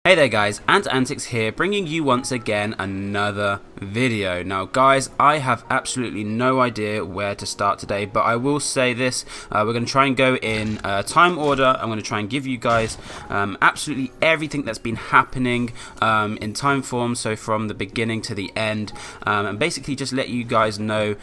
Hey there guys, AntAntixx here, bringing you once again another video. Now guys, I have absolutely no idea where to start today, but I will say this, we're going to try and go in time order. I'm going to try and give you guys absolutely everything that's been happening in time form, so from the beginning to the end, and basically just let you guys know,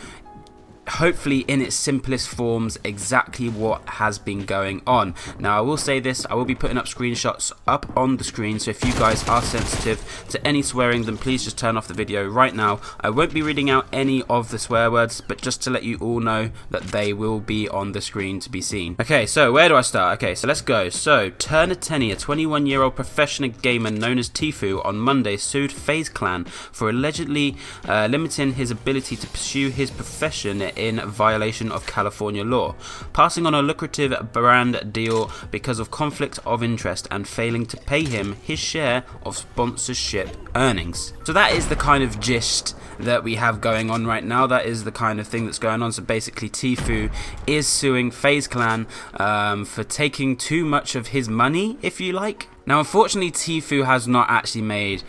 hopefully in its simplest forms, exactly what has been going on. Now I will say this, I will be putting up screenshots up on the screen, so if you guys are sensitive to any swearing, then please just turn off the video right now. I won't be reading out any of the swear words, but just to let you all know that they will be on the screen to be seen. Okay, so where do I start? Okay, so let's go. So Turner Tenney, a 21-year-old professional gamer known as Tfue, on Monday sued FaZe Clan for allegedly limiting his ability to pursue his profession in violation of California law, passing on a lucrative brand deal because of conflict of interest and failing to pay him his share of sponsorship earnings. So that is the kind of gist that we have going on right now. That is the kind of thing that's going on. So basically Tfue is suing FaZe Clan for taking too much of his money, if you like. Now unfortunately Tfue has not actually made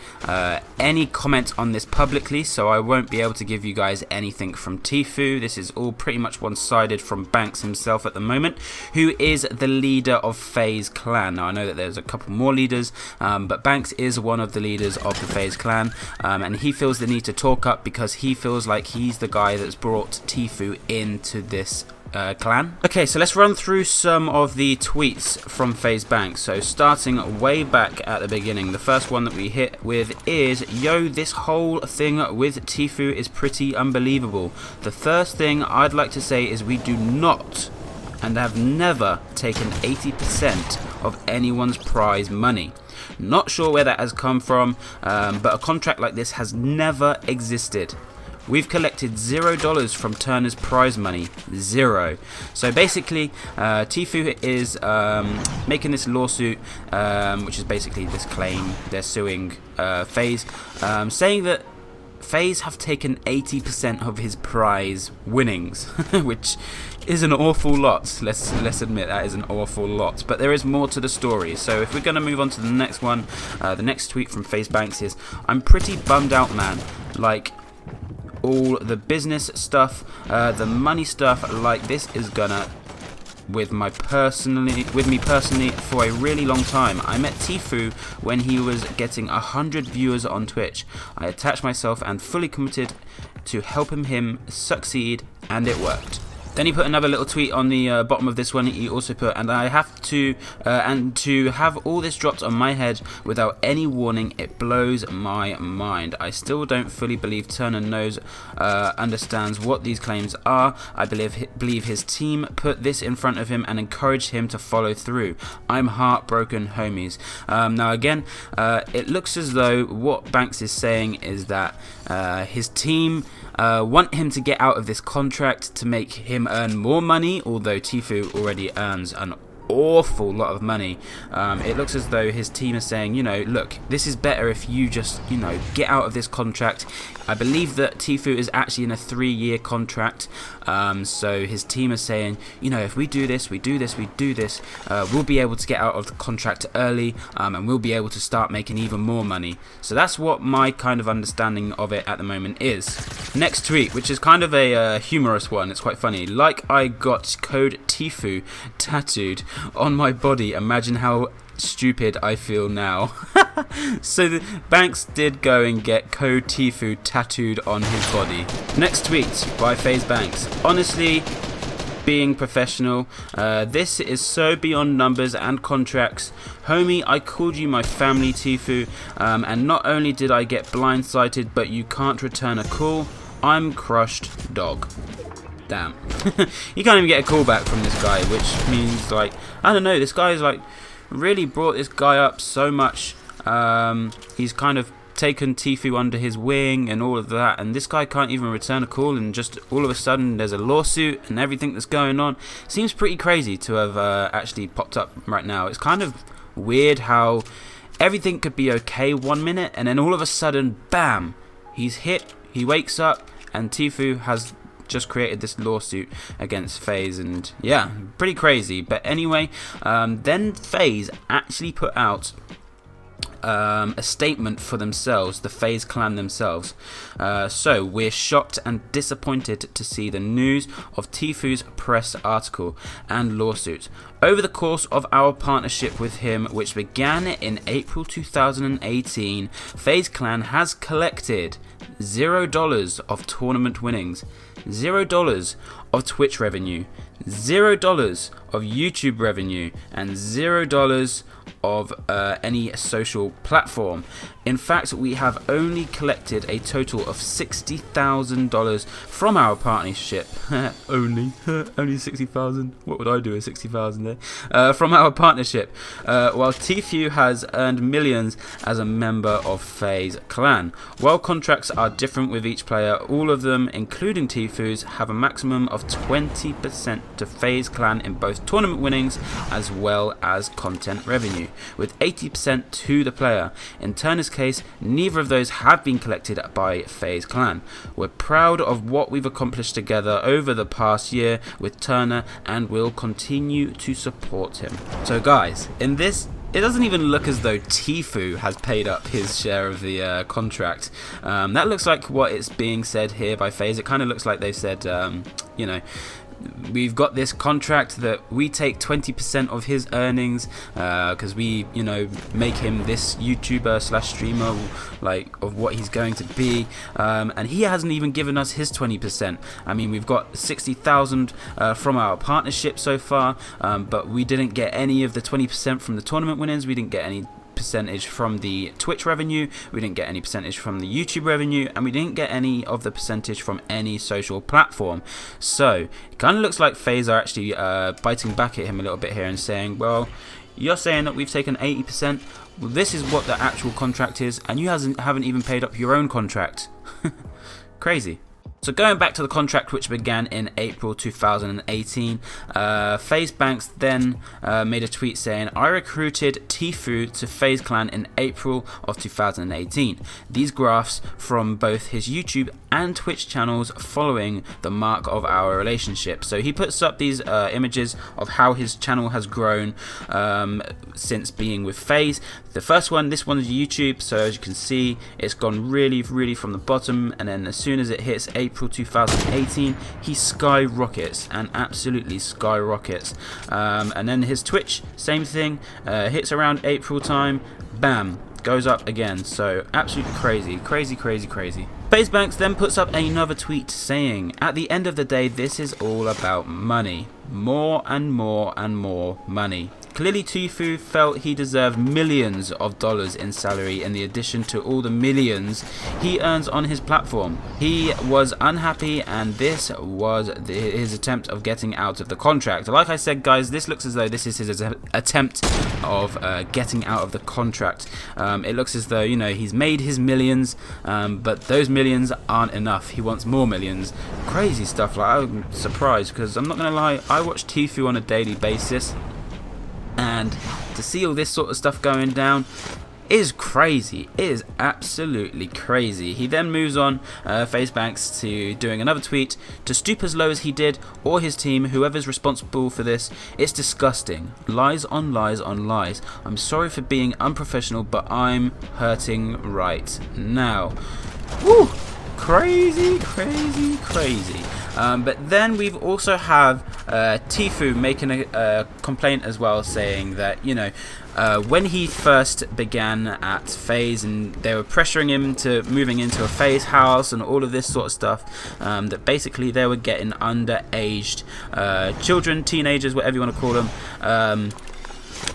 any comment on this publicly, so I won't be able to give you guys anything from Tfue. This is all pretty much one-sided from Banks himself at the moment, who is the leader of FaZe Clan. Now I know that there's a couple more leaders, but Banks is one of the leaders of the FaZe Clan, and he feels the need to talk up because he feels like he's the guy that's brought Tfue into this clan. Okay, so let's run through some of the tweets from FaZe Banks. So starting way back at the beginning, the first one that we hit with is, "Yo, this whole thing with Tfue is pretty unbelievable. The first thing I'd like to say is we do not and have never taken 80% of anyone's prize money. Not sure where that has come from, but a contract like this has never existed. We've collected $0 from Turner's prize money, zero." So basically, Tfue is making this lawsuit, which is basically this claim. They're suing FaZe, saying that FaZe have taken 80% of his prize winnings, which is an awful lot. Let's admit that is an awful lot. But there is more to the story. So if we're going to move on to the next one, the next tweet from FaZe Banks is, "I'm pretty bummed out, man. Like, all the business stuff, the money stuff, like this is gonna with me personally for a really long time. I met Tfue when he was getting 100 viewers on Twitch. I attached myself and fully committed to helping him succeed, and it worked." Then he put another little tweet on the bottom of this one. He also put, "And I have to, and to have all this dropped on my head without any warning, it blows my mind. I still don't fully believe Turner understands what these claims are. I believe his team put this in front of him and encouraged him to follow through. I'm heartbroken, homies." Now again, it looks as though what Banks is saying is that his team want him to get out of this contract to make him earn more money, although Tfue already earns an awful lot of money. It looks as though his team is saying, you know, look, this is better if you just, you know, get out of this contract. I believe that Tfue is actually in a 3-year contract, so his team is saying, you know, if we do this, we'll be able to get out of the contract early, and we'll be able to start making even more money. So that's what my kind of understanding of it at the moment is. Next tweet, which is kind of a humorous one. It's quite funny. "Like, I got code Tfue tattooed on my body. Imagine how stupid I feel now." So Banks did go and get code Tfue tattooed on his body. Next tweet by FaZe Banks. "Honestly, being professional, this is so beyond numbers and contracts. Homie, I called you my family, Tfue, and not only did I get blindsided, but you can't return a call. I'm crushed, dog." Damn. You can't even get a call back from this guy, which means, like, I don't know, this guy's like really brought this guy up so much. He's kind of taken Tfue under his wing and all of that, and this guy can't even return a call, and just all of a sudden there's a lawsuit and everything that's going on. Seems pretty crazy to have actually popped up right now. It's kind of weird how everything could be okay 1 minute, and then all of a sudden, bam, he's hit, he wakes up, and Tfue has just created this lawsuit against FaZe, and yeah, pretty crazy. But anyway, then FaZe actually put out a statement for themselves, the FaZe Clan themselves. So we're shocked and disappointed to see the news of Tfue's press article and lawsuit. Over the course of our partnership with him, which began in April 2018, FaZe Clan has collected $0 of tournament winnings, $0 of Twitch revenue, $0 of YouTube revenue, and $0 of any social platform. In fact, we have only collected a total of $60,000 from our partnership. only $60,000. What would I do with $60,000 there? From our partnership, while Tfue has earned millions as a member of FaZe Clan. While contracts are different with each player, all of them, including Tfue's, have a maximum of 20% to FaZe Clan in both tournament winnings as well as content revenue, with 80% to the player. In Turner's case, neither of those have been collected by FaZe Clan. We're proud of what we've accomplished together over the past year with Turner and will continue to support him. So guys, in this, it doesn't even look as though Tfue has paid up his share of the contract. That looks like what is being said here by FaZe. It kind of looks like they've said, you know, we've got this contract that we take 20% of his earnings because we, you know, make him this YouTuber slash streamer, like, of what he's going to be, and he hasn't even given us his 20%. I mean, we've got 60,000 from our partnership so far, but we didn't get any of the 20% from the tournament winnings. We didn't get any percentage from the Twitch revenue, we didn't get any percentage from the YouTube revenue, and we didn't get any of the percentage from any social platform. So it kind of looks like FaZe are actually biting back at him a little bit here and saying, well, you're saying that we've taken 80%, well, this is what the actual contract is, and you haven't even paid up your own contract. Crazy. So going back to the contract, which began in April 2018, FaZe Banks then made a tweet saying, I recruited Tfue to FaZe Clan in April of 2018. These graphs from both his YouTube and Twitch channels following the mark of our relationship. So he puts up these images of how his channel has grown since being with FaZe. The first one, this one's YouTube, so as you can see, it's gone really from the bottom, and then as soon as it hits April 2018, he skyrockets, and absolutely skyrockets. And then his Twitch, same thing, hits around April time, bam, goes up again. So absolutely crazy. FaZe Banks then puts up another tweet saying, at the end of the day, this is all about money. More and more money. Clearly Tfue felt he deserved millions of dollars in salary in addition to all the millions he earns on his platform. He was unhappy, and this was his attempt of getting out of the contract. Like I said, guys, this looks as though this is his attempt of getting out of the contract. It looks as though, you know, he's made his millions, but those millions aren't enough. He wants more millions. Crazy stuff. Like, I'm surprised, because I'm not gonna lie, I watch Tfue on a daily basis, and to see all this sort of stuff going down is crazy. It is absolutely crazy. He then moves on, FaZe Banks, to doing another tweet: to stoop as low as he did, or his team, whoever's responsible for this, it's disgusting. Lies on lies on lies. I'm sorry for being unprofessional, but I'm hurting right now. Woo! Crazy. But then we've also have Tfue making a complaint as well, saying that, you know, when he first began at FaZe and they were pressuring him to moving into a FaZe house and all of this sort of stuff, that basically they were getting underaged children, teenagers, whatever you want to call them,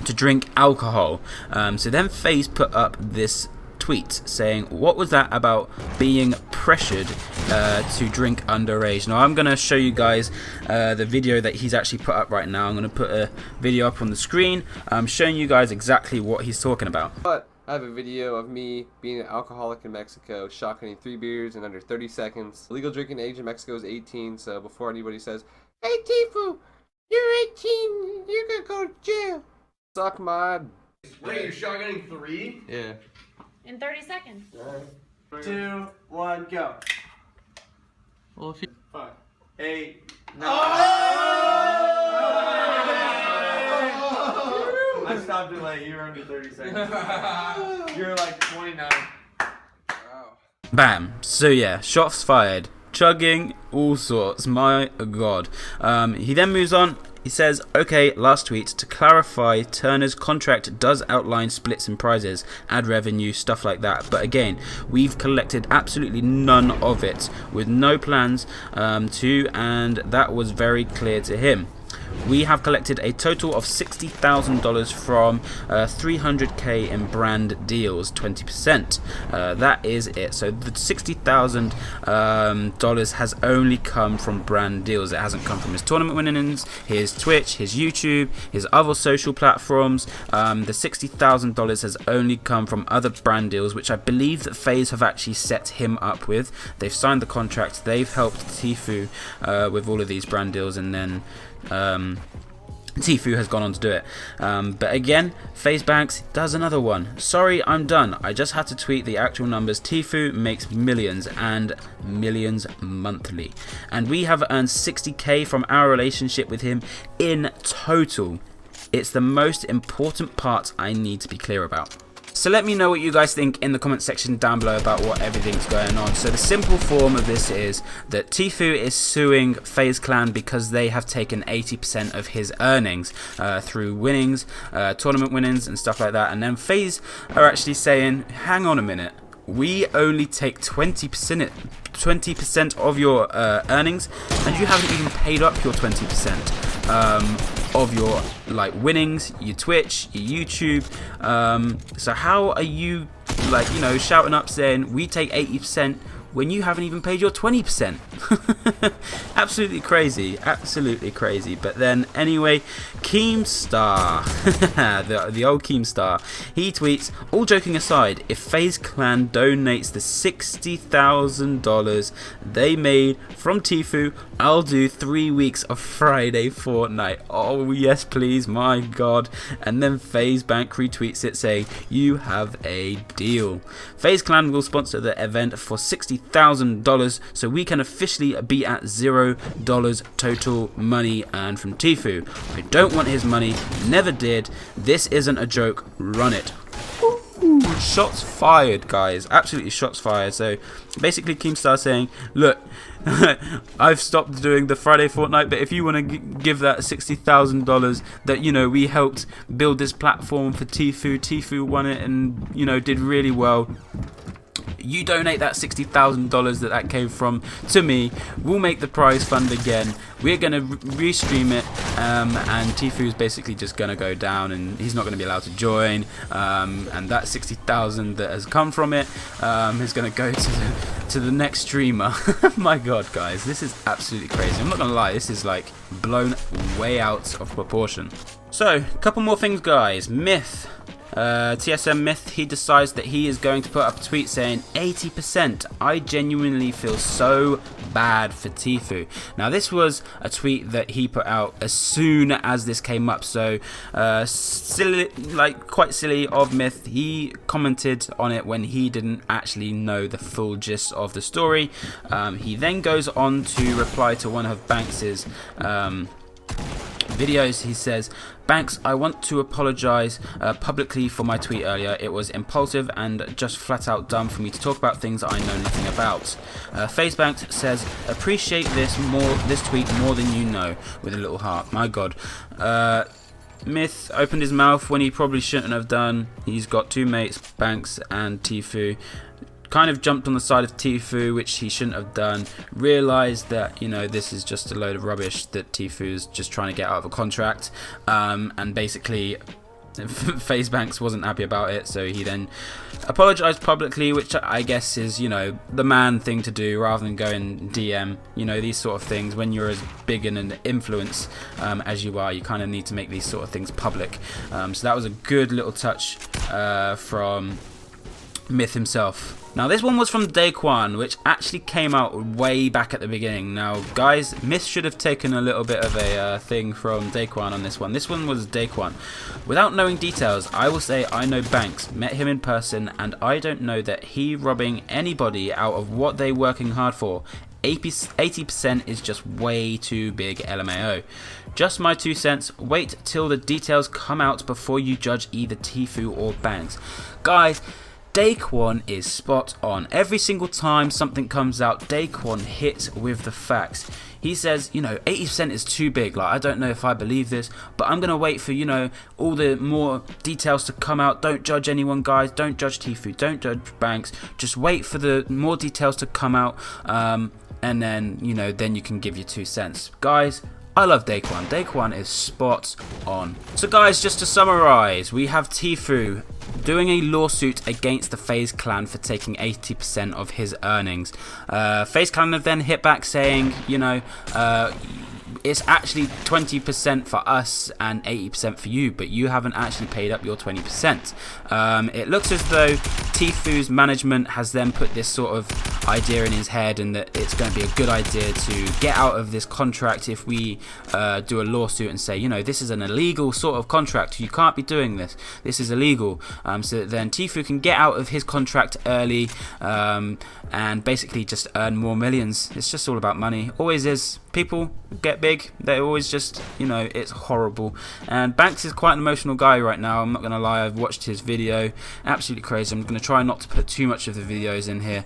to drink alcohol. So then FaZe put up this tweet saying, what was that about being pressured to drink underage? Now I'm going to show you guys the video that he's actually put up right now. I'm going to put a video up on the screen showing you guys exactly what he's talking about. But I have a video of me being an alcoholic in Mexico, shotgunning 3 beers in under 30 seconds. Legal drinking age in Mexico is 18, so before anybody says, hey Tfue, you're 18, you're gonna go to jail. Suck my... Wait, you're shotgunning 3? Yeah. In 30 seconds. Alright. 2, 1, go. Well, if you... 5, 8, 9. I stopped it late. You were under 30 seconds. You're like 29. Wow. Bam. So yeah, shots fired. Chugging, all sorts. My God. He then moves on. He says, okay, last tweet, to clarify, Turner's contract does outline splits and prizes, ad revenue, stuff like that. But again, we've collected absolutely none of it, with no plans to, and that was very clear to him. We have collected a total of $60,000 from 300k in brand deals, 20%. That is it. So the $60,000 has only come from brand deals. It hasn't come from his tournament winnings, his Twitch, his YouTube, his other social platforms. The $60,000 has only come from other brand deals, which I believe that FaZe have actually set him up with. They've signed the contract. They've helped Tfue with all of these brand deals, and then Tfue has gone on to do it. But again, FaZe Banks does another one. Sorry, I'm done. I just had to tweet the actual numbers. Tfue makes millions and millions monthly. And we have earned 60k from our relationship with him in total. It's the most important part I need to be clear about. So let me know what you guys think in the comment section down below about what everything's going on. So the simple form of this is that Tfue is suing FaZe Clan because they have taken 80% of his earnings through winnings, tournament winnings and stuff like that. And then FaZe are actually saying, hang on a minute, we only take 20% of your earnings, and you haven't even paid up your 20%. Of your winnings, your Twitch, your YouTube. So how are you shouting up saying we take 80% when you haven't even paid your 20%? Absolutely crazy, absolutely crazy. But then anyway, Keemstar, the old Keemstar, he tweets, all joking aside, if FaZe Clan donates the $60,000 they made from Tfue, I'll do 3 weeks of Friday Fortnite. Oh yes please, my God. And then FaZe Bank retweets it saying, you have a deal. FaZe Clan will sponsor the event for $60,000 so we can officially be at $0 total money earned from Tfue. I don't want his money, never did. This isn't a joke, run it. Ooh, shots fired, guys. Absolutely shots fired. So basically Keemstar saying, look, I've stopped doing the Friday Fortnite, but if you want to give that $60,000 that, we helped build this platform for Tfue, Tfue won it and, did really well. You donate that $60,000 that came from to me. We'll make the prize fund again. We're going to restream it, and Tfue is basically just going to go down, and he's not going to be allowed to join. And that $60,000 that has come from it is going to go to the next streamer. My God, guys, this is absolutely crazy. I'm not going to lie, this is blown way out of proportion. So, a couple more things, guys. Myth. TSM Myth, he decides that he is going to put up a tweet saying 80%. I genuinely feel so bad for Tfue. Now this was a tweet that he put out as soon as this came up, so silly, quite silly of Myth. He commented on it when he didn't actually know the full gist of the story. He then goes on to reply to one of Banks's videos. He says, Banks, I want to apologise publicly for my tweet earlier. It was impulsive and just flat out dumb for me to talk about things I know nothing about. FaZe Banks says, appreciate this tweet more than you know, with a little heart. My God. Myth opened his mouth when he probably shouldn't have done. He's got two mates, Banks and Tfue. Kind of jumped on the side of Tfue, which he shouldn't have done. Realised that, this is just a load of rubbish, that Tfue is just trying to get out of a contract. And basically, FaZe Banks wasn't happy about it, so he then apologised publicly, which I guess is, the man thing to do rather than going DM. These sort of things, when you're as big in an influence as you are, you kind of need to make these sort of things public. So that was a good little touch from Myth himself. Now this one was from Daquan, which actually came out way back at the beginning. Now guys, Myth should have taken a little bit of a thing from Daquan on this one. This one was Daquan. Without knowing details, I will say I know Banks, met him in person, and I don't know that he robbing anybody out of what they working hard for. 80% is just way too big, LMAO. Just my 2 cents. Wait till the details come out before you judge either Tfue or Banks. Guys, Daquan is spot on. Every single time something comes out, Daquan hits with the facts. He says, you know, 80% is too big. Like, I don't know if I believe this, but I'm going to wait for, you know, all the more details to come out. Don't judge anyone, guys. Don't judge Tfue. Don't judge Banks. Just wait for the more details to come out. And then, you know, then you can give your 2 cents. Guys, I love Daquan. Daquan is spot on. So guys, just to summarize, we have Tfue doing a lawsuit against the FaZe Clan for taking 80% of his earnings. FaZe Clan have then hit back saying, you know, it's actually 20% for us and 80% for you, but you haven't actually paid up your 20%. It looks as though Tfue's management has then put this sort of idea in his head, and that it's going to be a good idea to get out of this contract if we do a lawsuit and say, you know, this is an illegal sort of contract, you can't be doing this, this is illegal, so that then Tfue can get out of his contract early, and basically just earn more millions. It's just all about money, always is. People get big, they always just, you know, it's horrible. And Banks is quite an emotional guy right now, I'm not going to lie. I've watched his video, absolutely crazy. I'm going to try not to put too much of the videos in here,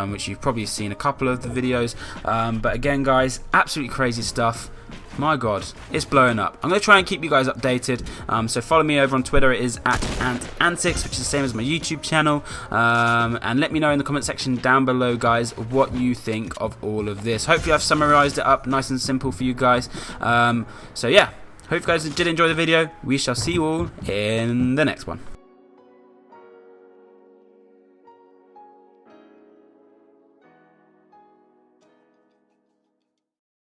which you've probably seen a couple of the videos, but again guys, absolutely crazy stuff. My god, it's blowing up. I'm going to try and keep you guys updated, so follow me over on Twitter. It is at AntAntixx, which is the same as my YouTube channel, and let me know in the comment section down below, guys, what you think of all of this. Hopefully I've summarized it up nice and simple for you guys. So yeah, hope you guys did enjoy the video. We shall see you all in the next one.